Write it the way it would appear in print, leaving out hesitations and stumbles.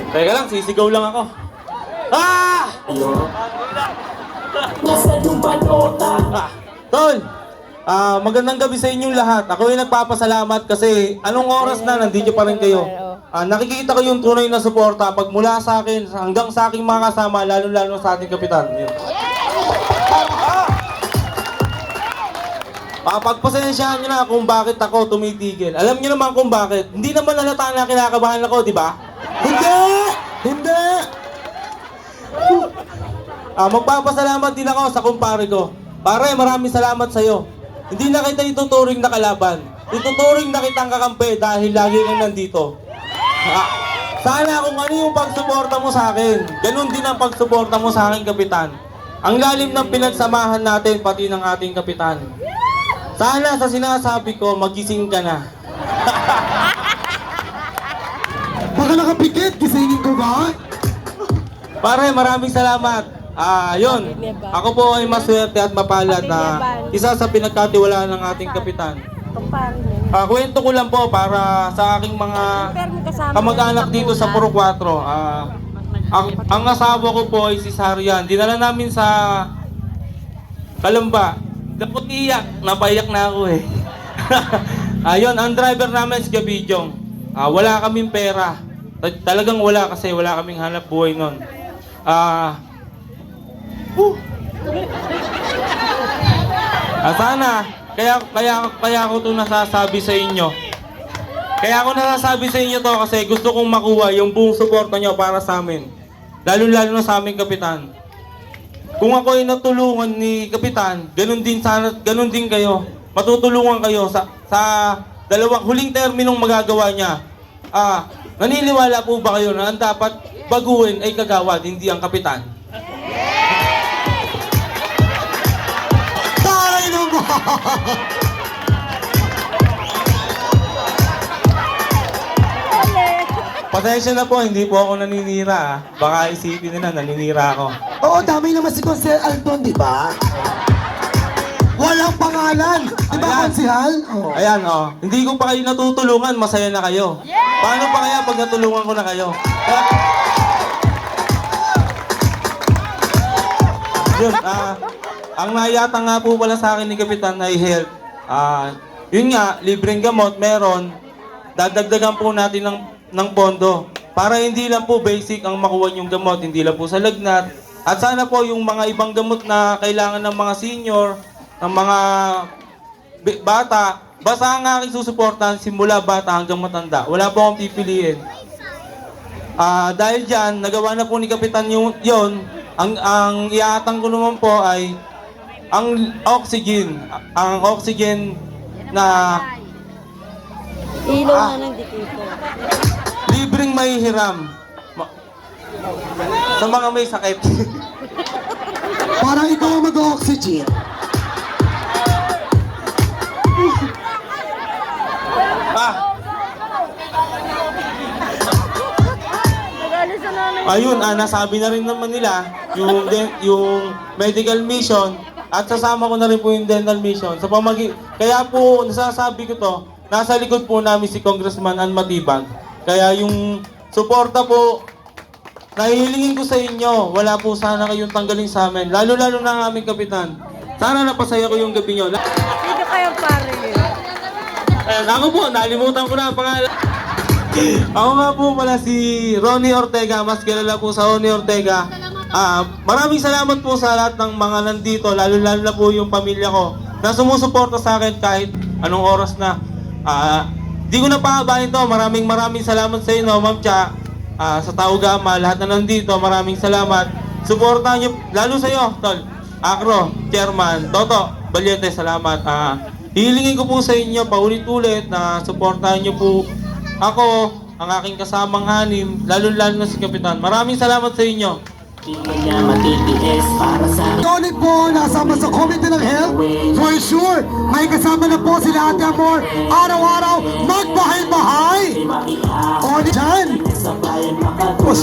Teka lang, sisigaw lang ako. Ah! Tol! Magandang gabi sa inyong lahat. Ako ay nagpapasalamat kasi anong oras na nandito pa rin kayo. Nakikita ko yung tunay na suporta pag mula sa akin hanggang sa aking mga kasama, lalo-lalo sa ating kapitan. Yun. Pagpasensyahan nyo na kung bakit ako tumitigil. Alam nyo naman kung bakit. Hindi naman halata na kinakabahan ako, di ba? Hindi! Hindi! Magpapasalamat din ako sa kumpare ko. Pare, maraming salamat sa'yo. Hindi na kita ituturing na kalaban. Ituturing na kitang kakampi dahil lagi kang nandito. Sana kung ano yung pagsuporta mo sa akin, ganun din ang pagsuporta mo sa aking kapitan. Ang lalim ng pinagsamahan natin, pati ng ating kapitan. Sana sa sinasabi ko, magising ka na. Baka nakapikit, gisingin ko ba? Pare, maraming salamat. Yun. Ako po ay maswerte at mapalad na isa sa pinagkatiwalaan ng ating kapitan. Kwento ko lang po para sa aking mga kamag-anak dito sa Puro 4. Ang asawa ko po ay si Sarian. Dinala namin sa Kalamba. Dapat iyak. Napaiyak na ako eh. Ayun, ang driver namin si Gabijong. Wala kaming pera. Talagang wala kasi wala kaming hanap buhay nun. Sana, kaya ako ito nasasabi sa inyo. Kaya ako nasasabi sa inyo to kasi gusto kong makuha yung buong suporta nyo para sa amin. Lalo-lalo na sa aming kapitan. Kung ako ay natulungan ni kapitan, ganun din kayo. Matutulungan kayo sa dalawang huling terminong magagawa niya. Naniniwala po ba kayo na ang dapat baguhin ay kagawad, hindi ang kapitan? Taray naman! Pasensya na po, hindi po ako naninira. Baka isipin nila naninira ako. Oo, dami naman si Consiel Alton, di ba? Walang pangalan! Di ba, Ayan. Konsihal? Oh. Ayan, hindi ko pa kayo natutulungan, masaya na kayo. Paano pa kaya pag natulungan ko na kayo? Yun, ang nayata nga po pala sa akin ni Kapitan ay health. Yun nga, libreng gamot, meron. Dadagdagan po natin ng pondo. Para hindi lang po basic ang makuha yung gamot, hindi lang po sa lagnat. At sana po yung mga ibang gamot na kailangan ng mga senior, ng mga bata, basta ang aking susuportahan simula bata hanggang matanda. Wala po akong pipiliin. Dahil dyan, nagawa na po ni Kapitan yun. Ang iatang ko naman po ay ang oxygen. Ang oxygen na ilaw na ng dikito. libreng mahihiram sa mga may sakit. Parang ikaw ang mag-oxygen. Ayun, nasabi na rin naman nila yung medical mission at sasama ko na rin po yung dental mission. Kaya po, nasasabi ko to, nasa likod po namin si Congressman Ann Matibag. Kaya yung suporta po, nahihilingin ko sa inyo, wala po sana kayong tanggalin sa amin. Lalo-lalo na ang aming kapitan. Sana napasaya ko yung gabi nyo. Dito kayo pare. Ayan, ako po, nalimutan ko na ang pangalan. Ako nga po pala si Ronnie Ortega, mas kilala po sa Ronnie Ortega. Maraming salamat po sa lahat ng mga nandito, lalo-lalo na po yung pamilya ko na sumusuporta sa akin kahit anong oras na. Di ko na pahabain to. Maraming salamat sa inyo, Ma'am Cha, sa Taugama, lahat na nandito, maraming salamat. Suportahan nyo, lalo sa iyo, Tol, Acro, Chairman, Toto, Balyete, salamat. Hilingin ko po sa inyo, paulit-ulit, na suportahan nyo po ako, ang aking kasamang hanim, lalo-lalo na si Kapitan. Maraming salamat sa inyo. Ulit po, nasama sa Committee ng Health. For sure, may kasama na po sila Ate Amor. Araw-araw, magbahay-bahay. O, dyan.